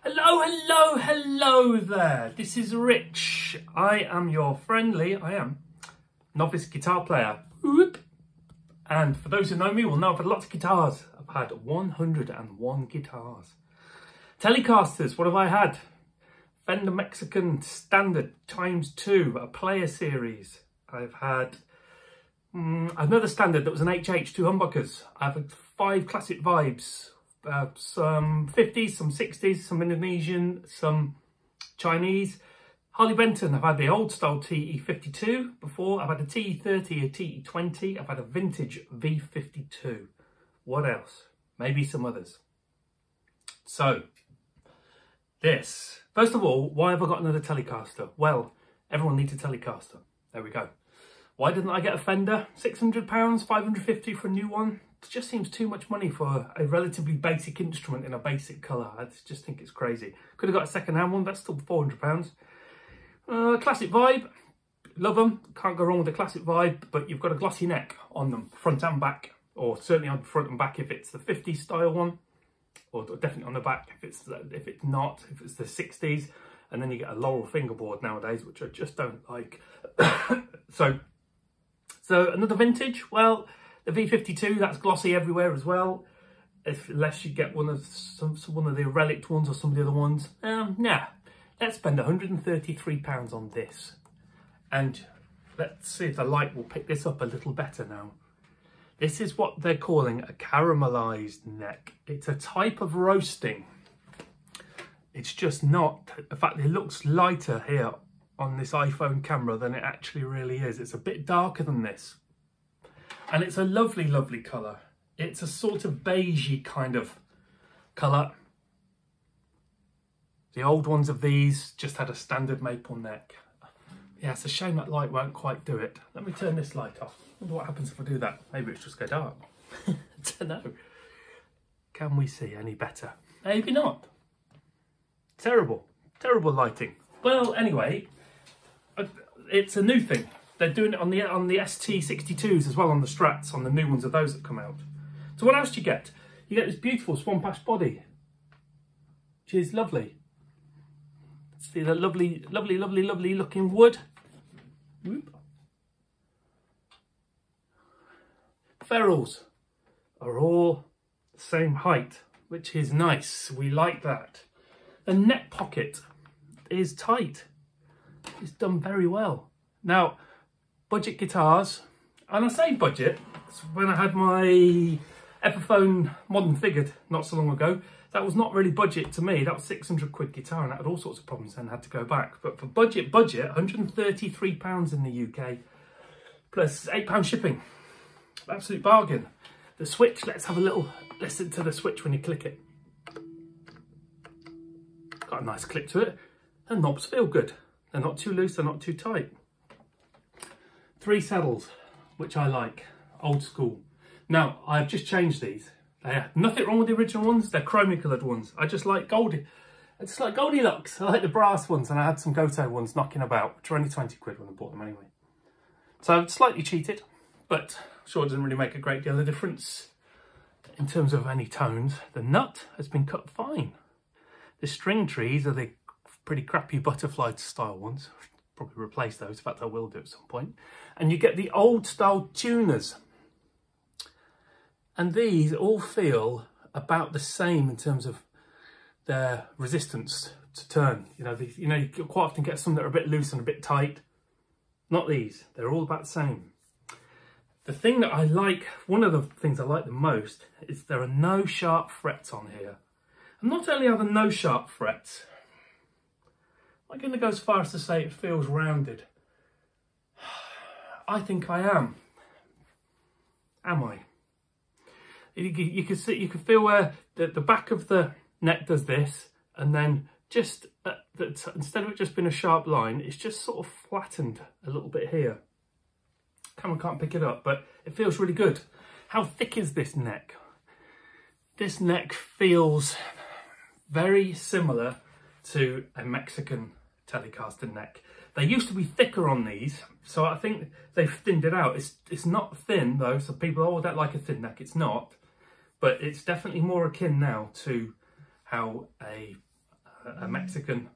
Hello there. This is Rich. I am your friendly, novice guitar player. Whoop. And for those who know me will know I've had lots of guitars. I've had 101 guitars. Telecasters, what have I had? Fender Mexican Standard ×2, a player series. I've had another standard that was an HH, 2 humbuckers. I've had 5 classic vibes. Some 50s, some 60s, some Indonesian, some Chinese. Harley Benton, I've had the old style TE-52 before. I've had a TE-30, a TE-20. I've had a vintage V52. What else? Maybe some others. So, this. First of all, why have I got another Telecaster? Well, everyone needs a Telecaster. There we go. Why didn't I get a Fender? £600, £550 for a new one? It just seems too much money for a relatively basic instrument in a basic colour. I just think it's crazy. Could have got a second-hand one, that's still £400. Classic vibe, love them. Can't go wrong with a classic vibe, but you've got a glossy neck on them, front and back, or certainly on the front and back if it's the 50s style one, or definitely on the back if it's the 60s, and then you get a laurel fingerboard nowadays, which I just don't like. So another vintage. Well, the V52, that's glossy everywhere as well. Unless you get one of the relict ones or some of the other ones. Nah, let's spend £133 on this. And let's see if the light will pick this up a little better now. This is what they're calling a caramelized neck. It's a type of roasting. It's just not. In fact, it looks lighter here on this iPhone camera than it actually really is. It's a bit darker than this. And it's a lovely, lovely colour. It's a sort of beigey kind of colour. The old ones of these just had a standard maple neck. Yeah, it's a shame that light won't quite do it. Let me turn this light off. I wonder what happens if I do that. Maybe it's just go dark. I don't know. Can we see any better? Maybe not. Terrible. Terrible lighting. Well, anyway, it's a new thing. They're doing it on the ST62s as well, on the Strats, on the new ones of those that come out. So what else do you get? You get this beautiful Swamp Ash body, which is lovely. See that lovely, lovely, lovely, lovely looking wood. Whoop. Ferrules are all the same height, which is nice. We like that. The neck pocket is tight. It's done very well. Now, budget guitars, and I say budget, when I had my Epiphone Modern Figured not so long ago, that was not really budget to me. That was £600 guitar, and I had all sorts of problems and had to go back. But for budget, £133 in the UK, plus £8 shipping. Absolute bargain. The switch, let's have a little listen to the switch when you click it. Got a nice click to it. The knobs feel good. They're not too loose, they're not too tight. 3 saddles, which I like, old school. Now, I've just changed these. Nothing wrong with the original ones, they're chromey coloured ones. I just like Goldilocks. I like the brass ones, and I had some Goto ones knocking about, which were only £20 when I bought them anyway. So I've slightly cheated, but sure it doesn't really make a great deal of difference in terms of any tones. The nut has been cut fine. The string trees are the pretty crappy butterfly style ones. Probably replace those, in fact I will do at some point. And you get the old style tuners. And these all feel about the same in terms of their resistance to turn. You quite often get some that are a bit loose and a bit tight. Not these, they're all about the same. The thing that I like, one of the things I like the most, is there are no sharp frets on here. And not only are there no sharp frets, I'm going to go as far as to say it feels rounded. I think I am. Am I? You can see, you can feel where the back of the neck does this, and then just instead of it just being a sharp line, it's just sort of flattened a little bit here. Camera can't pick it up, but it feels really good. How thick is this neck? This neck feels very similar to a Mexican Telecaster neck. They used to be thicker on these, so I think they've thinned it out. It's not thin though, so people, oh, I don't like a thin neck. It's not, but it's definitely more akin now to how a a Mexican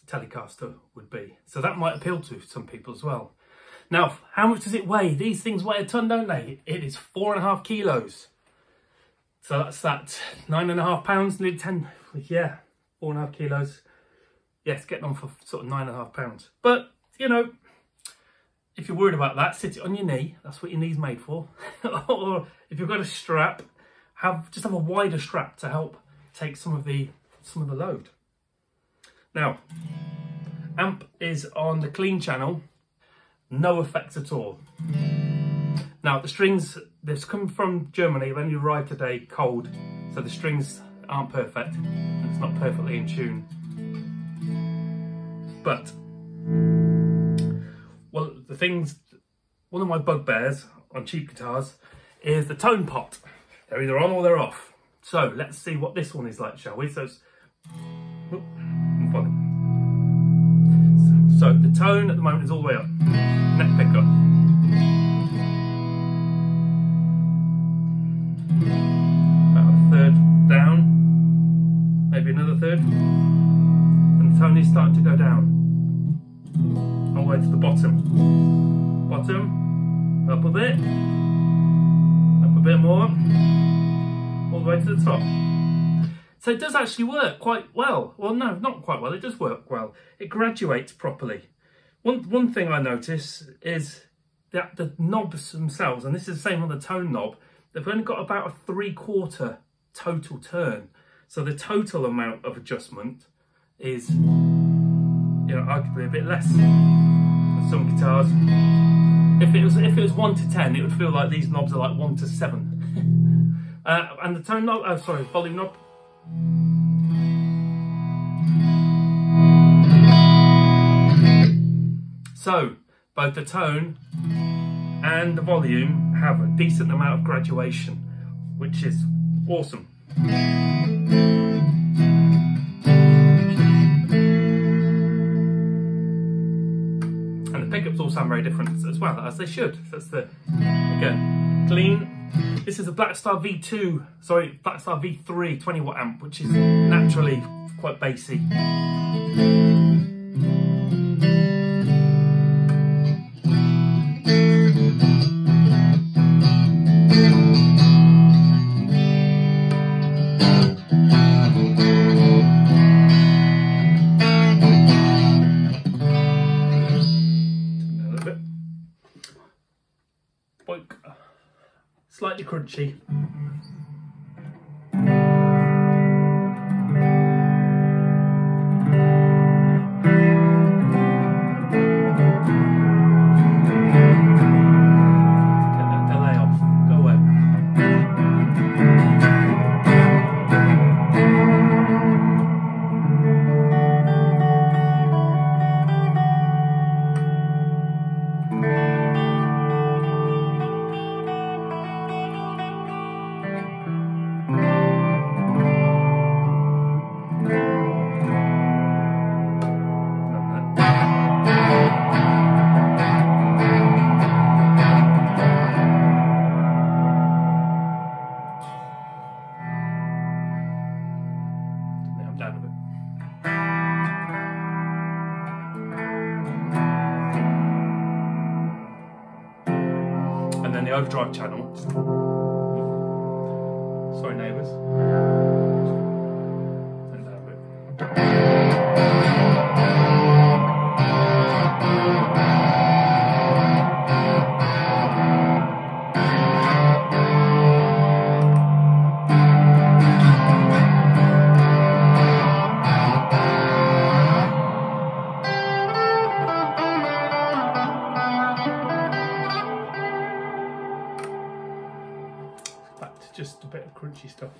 Telecaster would be. So that might appeal to some people as well. Now, how much does it weigh? These things weigh a ton, don't they? It is 4.5 kilos. So that's that 9.5 pounds, nearly 10. Yeah, 4.5 kilos. Yes, getting on for sort of 9.5 pounds. But, you know, if you're worried about that, sit it on your knee. That's what your knee's made for. Or if you've got a strap, just have a wider strap to help take some of the load. Now, amp is on the clean channel, no effects at all. Now the strings, they've come from Germany, they've only arrived today cold, so the strings aren't perfect, and it's not perfectly in tune. But, well, one of my bugbears on cheap guitars is the tone pot. They're either on or they're off. So let's see what this one is like, shall we? So the tone at the moment is all the way up. Neck pickup. About a third down. Maybe another third. And the tone is starting to go down. All the way to the bottom. Bottom. Up a bit. Up a bit more. All the way to the top. So it does actually work quite well. Well, no, not quite well. It does work well. It graduates properly. One thing I notice is that the knobs themselves, and this is the same on the tone knob, they've only got about a 3/4 total turn. So the total amount of adjustment is, you know, arguably a bit less than some guitars. If it was 1 to 10, it would feel like these knobs are like 1 to 7. And the tone knob, oh sorry, volume knob. So both the tone and the volume have a decent amount of graduation, which is awesome. And the pickups all sound very different as well, as they should. That's the, again, clean. This is a Blackstar V2, sorry, Blackstar V3 20 watt amp, which is naturally quite bassy. Slightly crunchy. And the overdrive channel. Sorry, neighbours. Turn down a bit. Just a bit of crunchy stuff.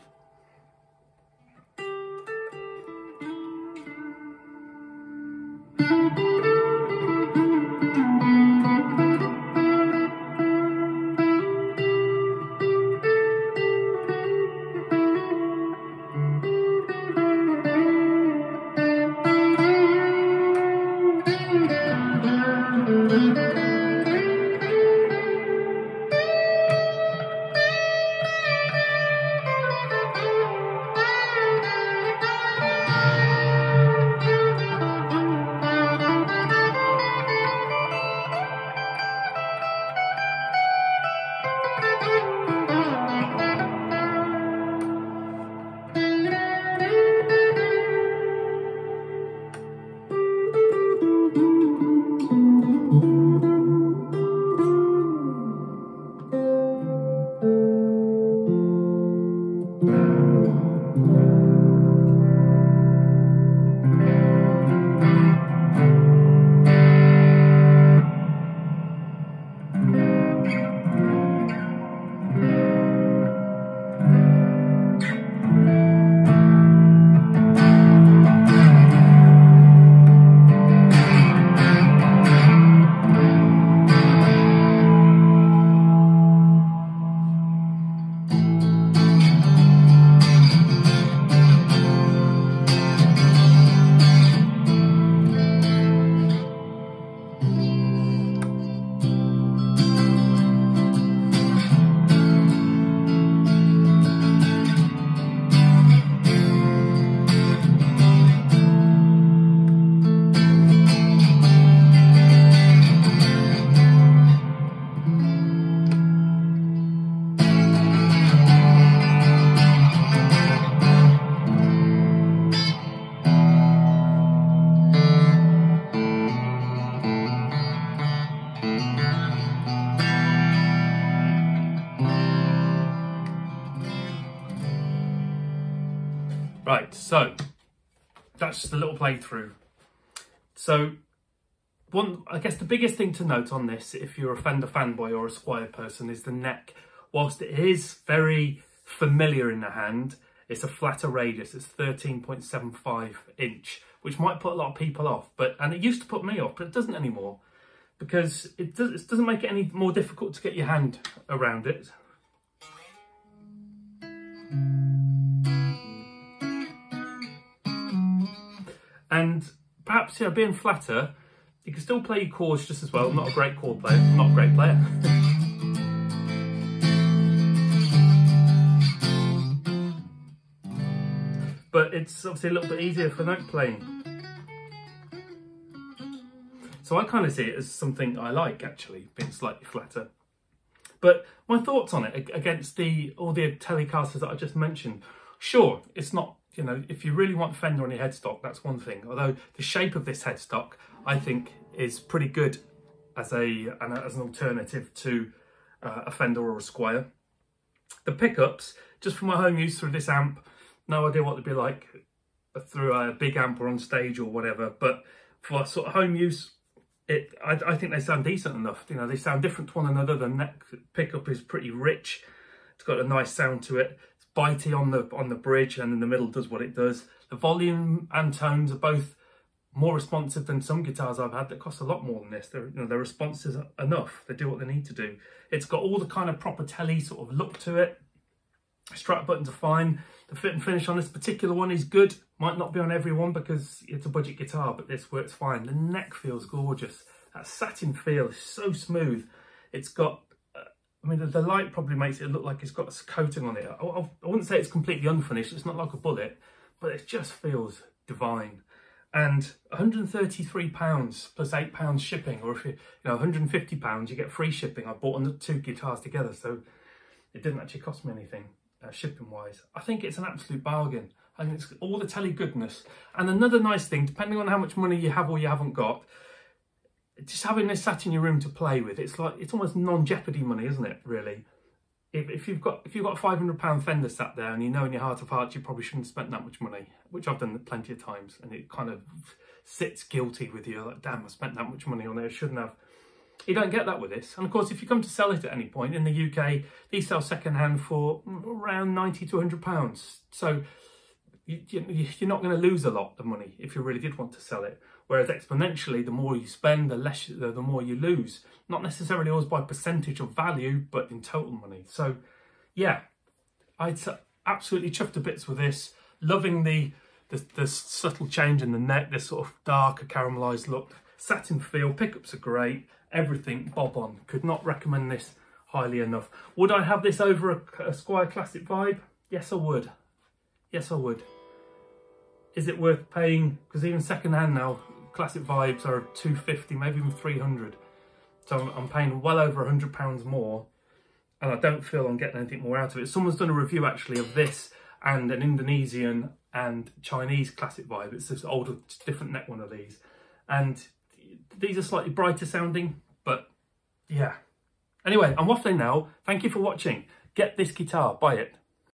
that's just a little playthrough. So I guess the biggest thing to note on this, if you're a Fender fanboy or a Squier person, is the neck. Whilst it is very familiar in the hand, it's a flatter radius. It's 13.75 inch, which might put a lot of people off. And it used to put me off, but it doesn't anymore, because it doesn't make it any more difficult to get your hand around it. And perhaps, you know, being flatter, you can still play your chords just as well. I'm not a great chord player, I'm not a great player. But it's obviously a little bit easier for note playing. So I kind of see it as something I like, actually, being slightly flatter. But my thoughts on it against all the Telecasters that I just mentioned, sure, it's not, you know, if you really want Fender on your headstock, that's one thing. Although the shape of this headstock, I think, is pretty good as an alternative to a Fender or a Squier. The pickups, just for my home use through this amp, no idea what they'd be like through a big amp or on stage or whatever. But for sort of home use, I think they sound decent enough. You know, they sound different to one another. The neck pickup is pretty rich. It's got a nice sound to it. It's bitey on the bridge, and in the middle does what it does. The volume and tones are both more responsive than some guitars I've had that cost a lot more than this. They're, you know, their response is enough. They do what they need to do. It's got all the kind of proper telly sort of look to it. Strap buttons are fine. The fit and finish on this particular one is good. Might not be on every one because it's a budget guitar, but this works fine. The neck feels gorgeous. That satin feel is so smooth. It's got, I mean, the light probably makes it look like it's got a coating on it. I wouldn't say it's completely unfinished. It's not like a bullet, but it just feels divine. And £133 plus £8 shipping, or if you know, £150, you get free shipping. I bought the two guitars together, so it didn't actually cost me anything shipping wise. I think it's an absolute bargain. I think it's all the telly goodness. And another nice thing, depending on how much money you have or you haven't got, just having this sat in your room to play with, it's like, it's almost non-Jeopardy money, isn't it, really? If you've got a £500 Fender sat there and you know in your heart of hearts you probably shouldn't have spent that much money, which I've done plenty of times, and it kind of sits guilty with you, like, damn, I spent that much money on it, I shouldn't have. You don't get that with this. And of course, if you come to sell it at any point, in the UK, these sell second-hand for around £90 to £100. So you're not going to lose a lot of money if you really did want to sell it. Whereas exponentially, the more you spend, the more you lose. Not necessarily always by percentage of value, but in total money. So yeah, I'd absolutely chuffed to bits with this. Loving the subtle change in the neck, this sort of darker caramelized look. Satin feel, pickups are great. Everything bob on. Could not recommend this highly enough. Would I have this over a Squier Classic Vibe? Yes, I would. Yes, I would. Is it worth paying? Because even second-hand now, Classic Vibes are £250, maybe even £300. So I'm paying well over £100 more, and I don't feel I'm getting anything more out of it. Someone's done a review actually of this and an Indonesian and Chinese Classic Vibe. It's this older, different neck one of these, and these are slightly brighter sounding, but yeah. Anyway, I'm waffling now. Thank you for watching. Get this guitar, buy it.